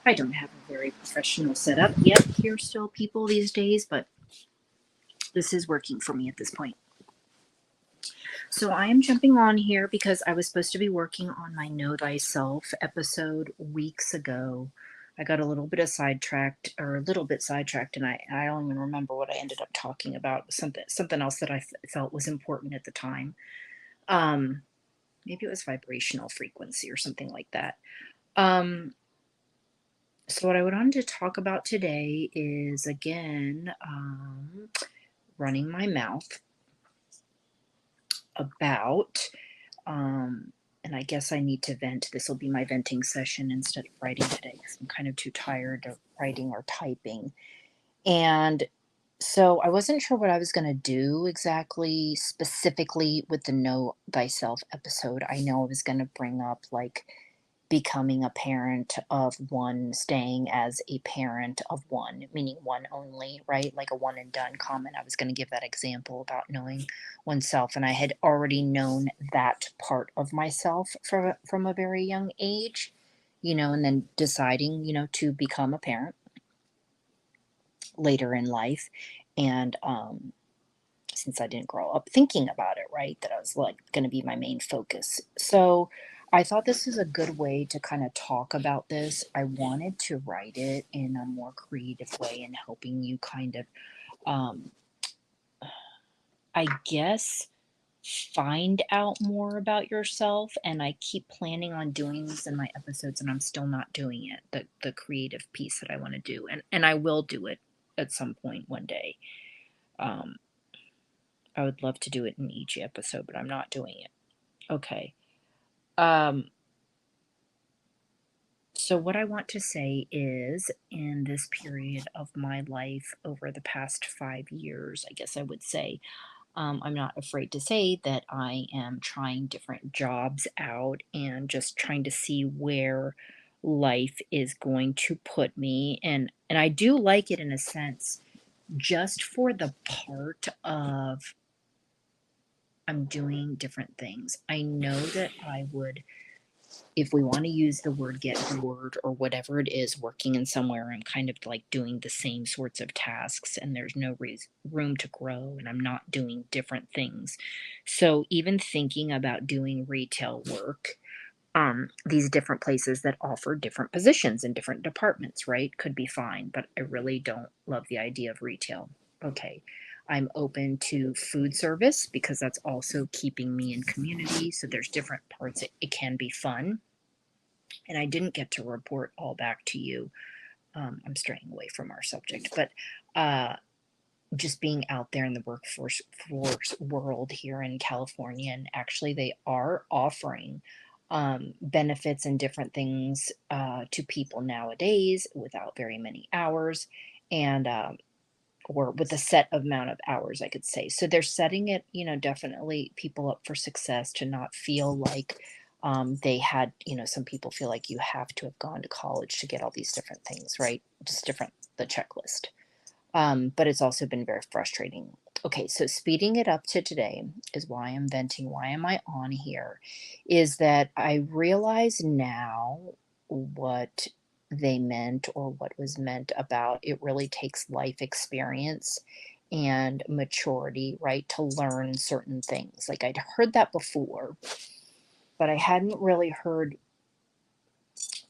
I don't have a very professional setup yet here still, people, these days, but this is working for me at this point. So I am jumping on here because I was supposed to be working on my Know Thyself episode weeks ago. I got a little bit sidetracked, and I don't even remember what I ended up talking about. Something else that I felt was important at the time. Um, Maybe it was vibrational frequency or something like that. Um, so what I went on to talk about today is again running my mouth about, um, and I guess I need to vent. This will be my venting session instead of writing today because I'm kind of too tired of writing or typing. And so I wasn't sure what I was going to do exactly, specifically with the Know Thyself episode. I know I was going to bring up like becoming a parent of one, staying as a parent of one, meaning one only, right? Like a one and done comment. I was going to give that example about knowing oneself. And I had already known that part of myself from a very young age, and then deciding, to become a parent later in life. And since I didn't grow up thinking about it, right? That I was like going to be my main focus. So I thought this is a good way to kind of talk about this. I wanted to write it in a more creative way and helping you kind of, um, I guess, find out more about yourself. And I keep planning on doing this in my episodes, and I'm still not doing it. The creative piece that I want to do, and I will do it at some point one day. Um, I would love to do it in each episode, but I'm not doing it. Okay. Um, so, what I want to say is in this period of my life over the past 5 years, I guess I would say, I'm not afraid to say that I am trying different jobs out and just trying to see where life is going to put me. And I do like it in a sense, just for the part of I'm doing different things. I know that I would, if we want to use the word get bored or whatever it is, working in somewhere, I'm kind of like doing the same sorts of tasks and there's no room to grow and I'm not doing different things. So even thinking about doing retail work, these different places that offer different positions in different departments, right, could be fine, but I really don't love the idea of retail. Okay. I'm open to food service because that's also keeping me in community. So there's different parts. It can be fun, and I didn't get to report all back to you. I'm straying away from our subject, but uh, just being out there in the workforce world here in California, and actually they are offering benefits and different things to people nowadays without very many hours, and or with a set amount of hours, I could say. So they're setting it, definitely people up for success to not feel like they had, some people feel like you have to have gone to college to get all these different things, right? Just different, the checklist. But it's also been very frustrating. Okay, so speeding it up to today is why I'm venting. Why am I on here? Is that I realize now what they meant or what was meant about it really takes life experience and maturity, right, to learn certain things. Like I'd heard that before, but I hadn't really heard,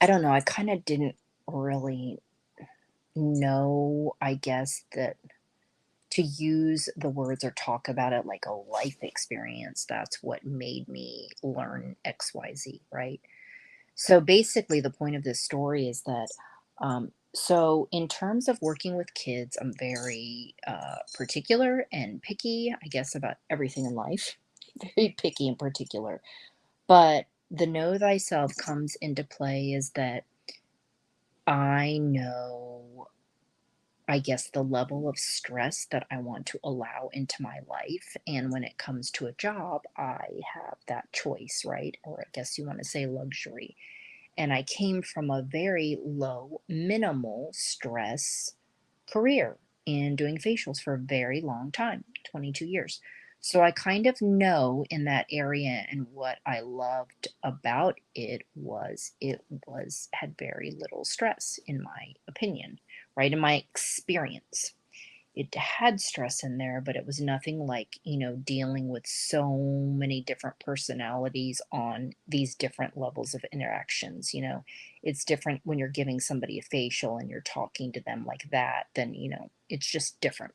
I don't know, I kind of didn't really know, I guess, that to use the words or talk about it like a life experience. That's what made me learn XYZ, right? So basically, the point of this story is that, so in terms of working with kids, I'm very particular and picky, I guess, about everything in life. Very picky and particular. But the know thyself comes into play is that I know, I guess, the level of stress that I want to allow into my life. And when it comes to a job, I have that choice, right? Or I guess you want to say luxury. And I came from a very low, minimal stress career in doing facials for a very long time, 22 years. So I kind of know in that area, and what I loved about it was had very little stress, in my opinion, right? In my experience. It had stress in there, but it was nothing like, dealing with so many different personalities on these different levels of interactions. It's different when you're giving somebody a facial and you're talking to them like that, then, it's just different.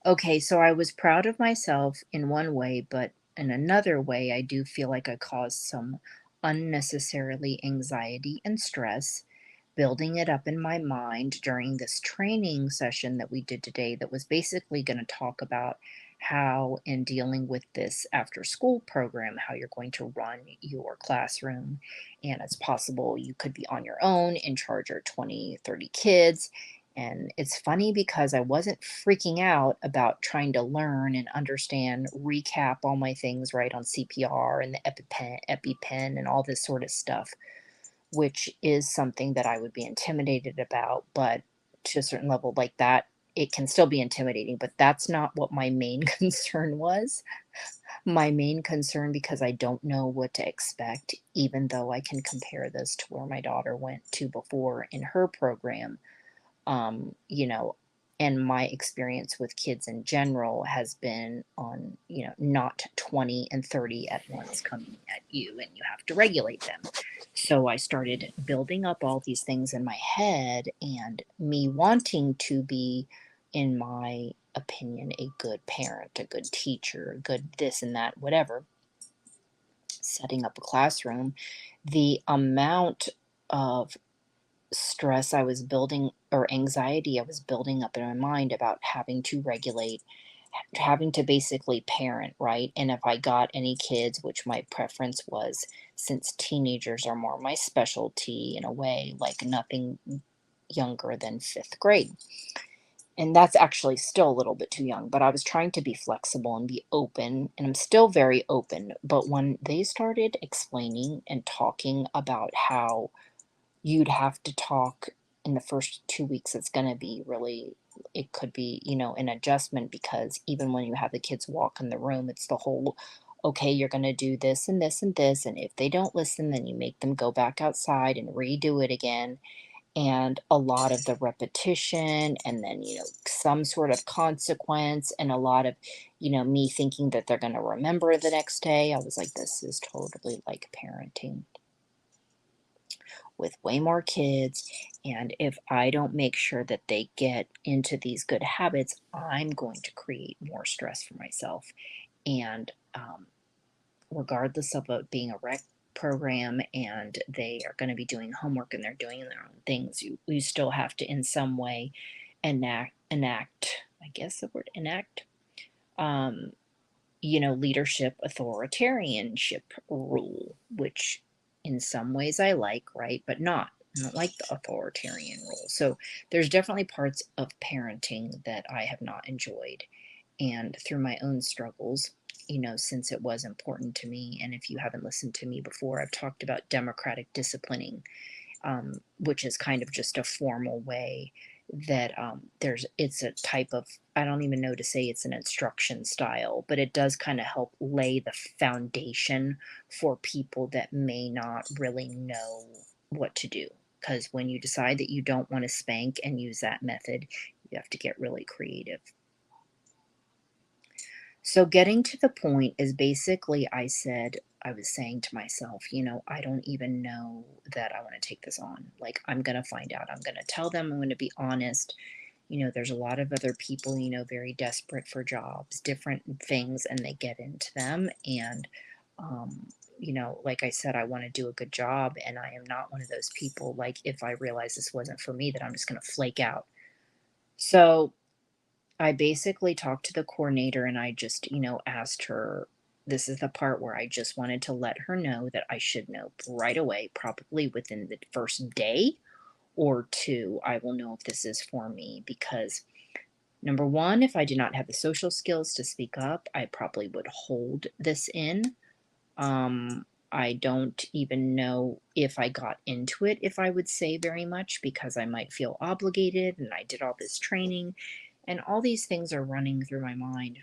Okay, so I was proud of myself in one way, but in another way, I do feel like I caused some unnecessarily anxiety and stress, building it up in my mind during this training session that we did today, that was basically going to talk about how, in dealing with this after school program, how you're going to run your classroom. And it's possible you could be on your own in charge of 20, 30 kids. And it's funny because I wasn't freaking out about trying to learn and understand, recap all my things right on CPR and the EpiPen and all this sort of stuff, which is something that I would be intimidated about. But to a certain level like that, it can still be intimidating, but that's not what my main concern was. My main concern, because I don't know what to expect, even though I can compare this to where my daughter went to before in her program, um, you know, and my experience with kids in general has been on, not 20 and 30 at once coming at you, and you have to regulate them. So I started building up all these things in my head, and me wanting to be, in my opinion, a good parent, a good teacher, a good this and that, whatever, setting up a classroom, the amount of stress I was building, or anxiety I was building up in my mind about having to regulate, having to basically parent, right? And if I got any kids, which my preference was, since teenagers are more my specialty in a way, like nothing younger than fifth grade. And that's actually still a little bit too young, but I was trying to be flexible and be open, and I'm still very open. But when they started explaining and talking about how you'd have to talk in the first 2 weeks, it's going to be really, it could be, an adjustment, because even when you have the kids walk in the room, it's the whole, okay, you're going to do this and this and this, and if they don't listen, then you make them go back outside and redo it again. And a lot of the repetition, and then, some sort of consequence, and a lot of, me thinking that they're going to remember the next day. I was like, this is totally like parenting with way more kids. And if I don't make sure that they get into these good habits, I'm going to create more stress for myself. And regardless of it being a rec program, and they are going to be doing homework and they're doing their own things, you still have to, in some way, enact, I guess the word enact, um, leadership, authoritarianship rule, which in some ways I like, right? But not. I don't like the authoritarian rule. So there's definitely parts of parenting that I have not enjoyed. And through my own struggles, since it was important to me, and if you haven't listened to me before, I've talked about democratic disciplining, which is kind of just a formal way that, it's a type of, I don't even know to say it's an instruction style, but it does kind of help lay the foundation for people that may not really know what to do. Because when you decide that you don't want to spank and use that method, you have to get really creative. So getting to the point is basically, I was saying to myself, I don't even know that I want to take this on. Like, I'm going to find out. I'm going to tell them. I'm going to be honest. There's a lot of other people, very desperate for jobs, different things, and they get into them. And, like I said, I want to do a good job. And I am not one of those people, like, if I realize this wasn't for me, that I'm just going to flake out. So I basically talked to the coordinator, and I just, asked her. This is the part where I just wanted to let her know that I should know right away, probably within the first day or two, I will know if this is for me. Because, number one, if I did not have the social skills to speak up, I probably would hold this in. I don't even know if I got into it, if I would say very much, because I might feel obligated, and I did all this training, and all these things are running through my mind.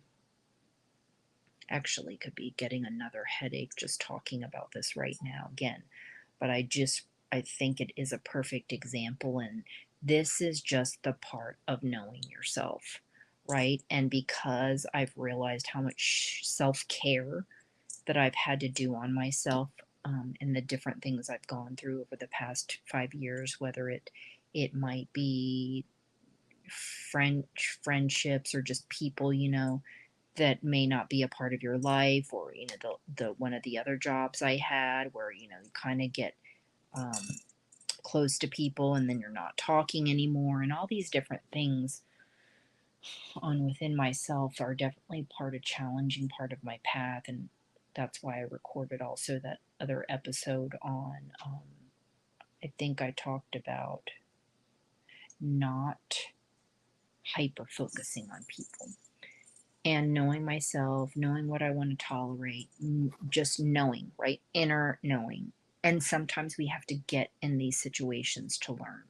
Actually, could be getting another headache just talking about this right now again. But I think it is a perfect example. And this is just the part of knowing yourself, right? And because I've realized how much self care that I've had to do on myself, and the different things I've gone through over the past 5 years, whether it might be friendships or just people, that may not be a part of your life, or the one of the other jobs I had where you kind of get um, close to people and then you're not talking anymore, and all these different things on within myself are definitely part of challenging part of my path. And that's why I recorded also that other episode on I think I talked about not hyper focusing on people and knowing myself, knowing what I want to tolerate, just knowing, right? Inner knowing. And sometimes we have to get in these situations to learn.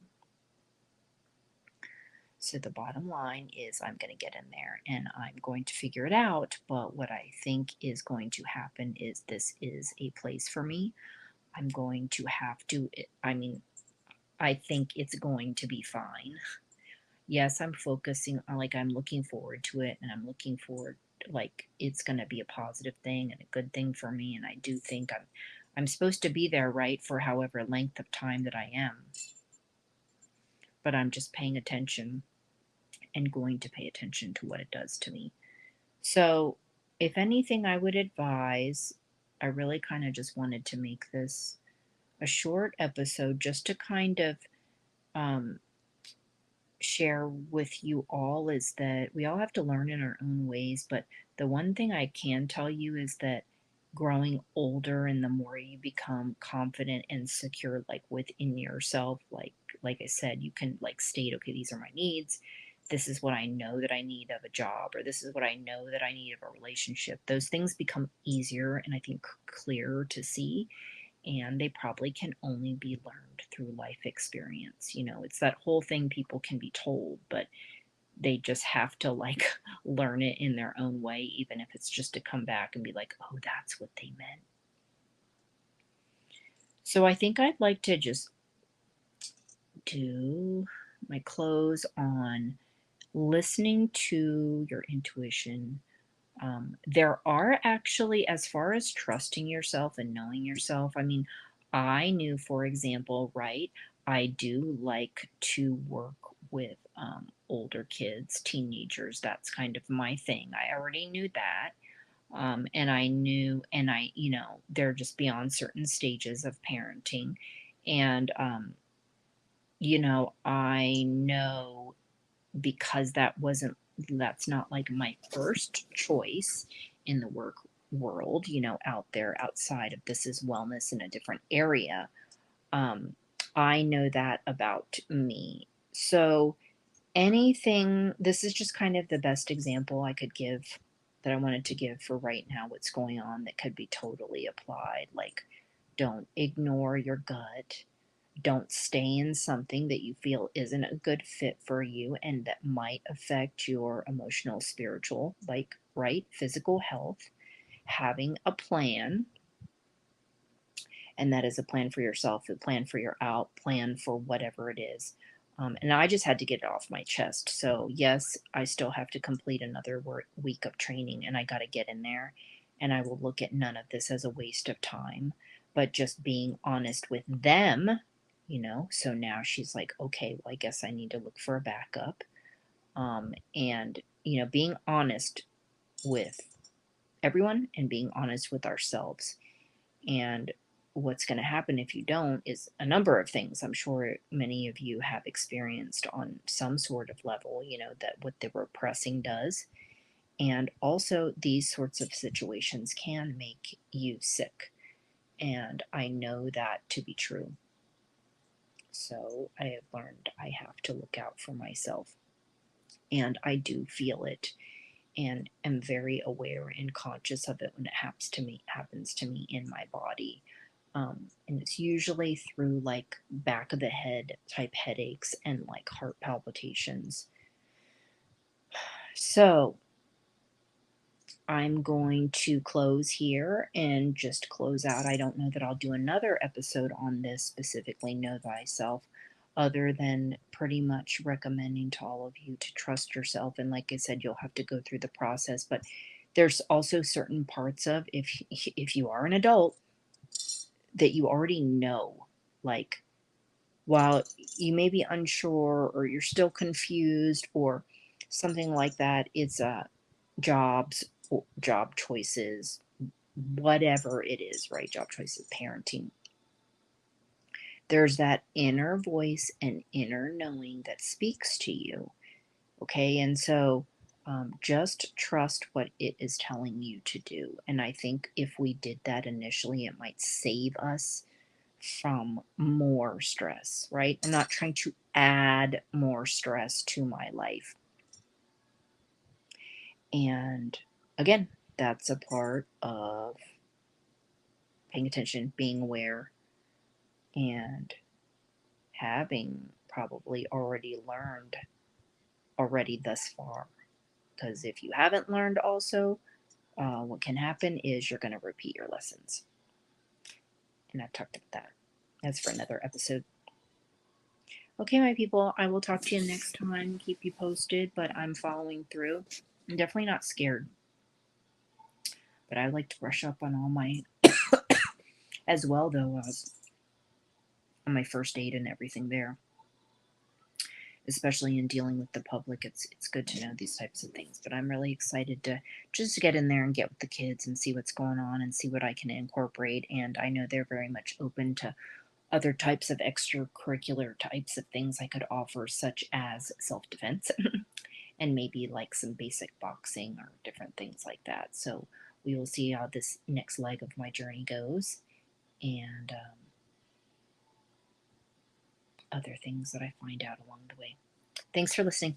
So the bottom line is I'm going to get in there and I'm going to figure it out. But what I think is going to happen is this is a place for me. I'm going to have to, I mean, I think it's going to be fine. Yes, I'm focusing on, like, I'm looking forward to it, and I'm looking forward, like, it's going to be a positive thing and a good thing for me. And I do think I'm supposed to be there, right, for however length of time that I am. But I'm just paying attention and going to pay attention to what it does to me. So, if anything, I would advise, I really kind of just wanted to make this a short episode just to kind of um, share with you all is that we all have to learn in our own ways. But the one thing I can tell you is that growing older and the more you become confident and secure, like within yourself, like I said, you can like state, okay, these are my needs. This is what I know that I need of a job, or this is what I know that I need of a relationship. Those things become easier and I think clearer to see, and they probably can only be learned through life experience. It's that whole thing, people can be told, but they just have to like learn it in their own way, even if it's just to come back and be like, oh, that's what they meant. So I think I'd like to just do my close on listening to your intuition. There are actually, as far as trusting yourself and knowing yourself, I mean, I knew, for example, right, I do like to work with older kids, teenagers. That's kind of my thing. I already knew that. And I knew, and they're just beyond certain stages of parenting. And, I know because that's not like my first choice in the work world, out there outside of this is wellness in a different area. um, I know that about me. So this is just kind of the best example I could give, that I wanted to give for right now, what's going on that could be totally applied. Like, don't ignore your gut. Don't stay in something that you feel isn't a good fit for you and that might affect your emotional, spiritual, like, right, physical health. Having a plan, and that is a plan for yourself, a plan for your out, plan for whatever it is. And I just had to get it off my chest. So, yes, I still have to complete another week of training, and I got to get in there. And I will look at none of this as a waste of time, but just being honest with them, So now she's like, okay, well, I guess I need to look for a backup. And, being honest with everyone and being honest with ourselves. And what's going to happen if you don't is a number of things. I'm sure many of you have experienced on some sort of level, that what the repressing does. And also, these sorts of situations can make you sick. And I know that to be true. So I have learned I have to look out for myself. And I do feel it and am very aware and conscious of it when it happens to me in my body. And it's usually through like back of the head type headaches and like heart palpitations. So I'm going to close here and just close out. I don't know that I'll do another episode on this specifically, Know Thyself, other than pretty much recommending to all of you to trust yourself. And like I said, you'll have to go through the process, but there's also certain parts of, if you are an adult, that you already know. Like, while you may be unsure or you're still confused or something like that, it's jobs, job choices, whatever it is, right? Job choices, parenting. There's that inner voice and inner knowing that speaks to you. Okay. And so just trust what it is telling you to do. And I think if we did that initially, it might save us from more stress, right? I'm not trying to add more stress to my life. And again, that's a part of paying attention, being aware, and having probably already learned already thus far. Because if you haven't learned also, what can happen is you're going to repeat your lessons. And I've talked about that. That's for another episode. Okay, my people, I will talk to you next time. Keep you posted, but I'm following through. I'm definitely not scared, but I like to brush up on all my, as well though, on my first aid and everything there. Especially in dealing with the public, it's good to know these types of things. But I'm really excited to just get in there and get with the kids and see what's going on and see what I can incorporate. And I know they're very much open to other types of extracurricular types of things I could offer, such as self-defense and maybe like some basic boxing or different things like that. So we will see how this next leg of my journey goes, and other things that I find out along the way. Thanks for listening.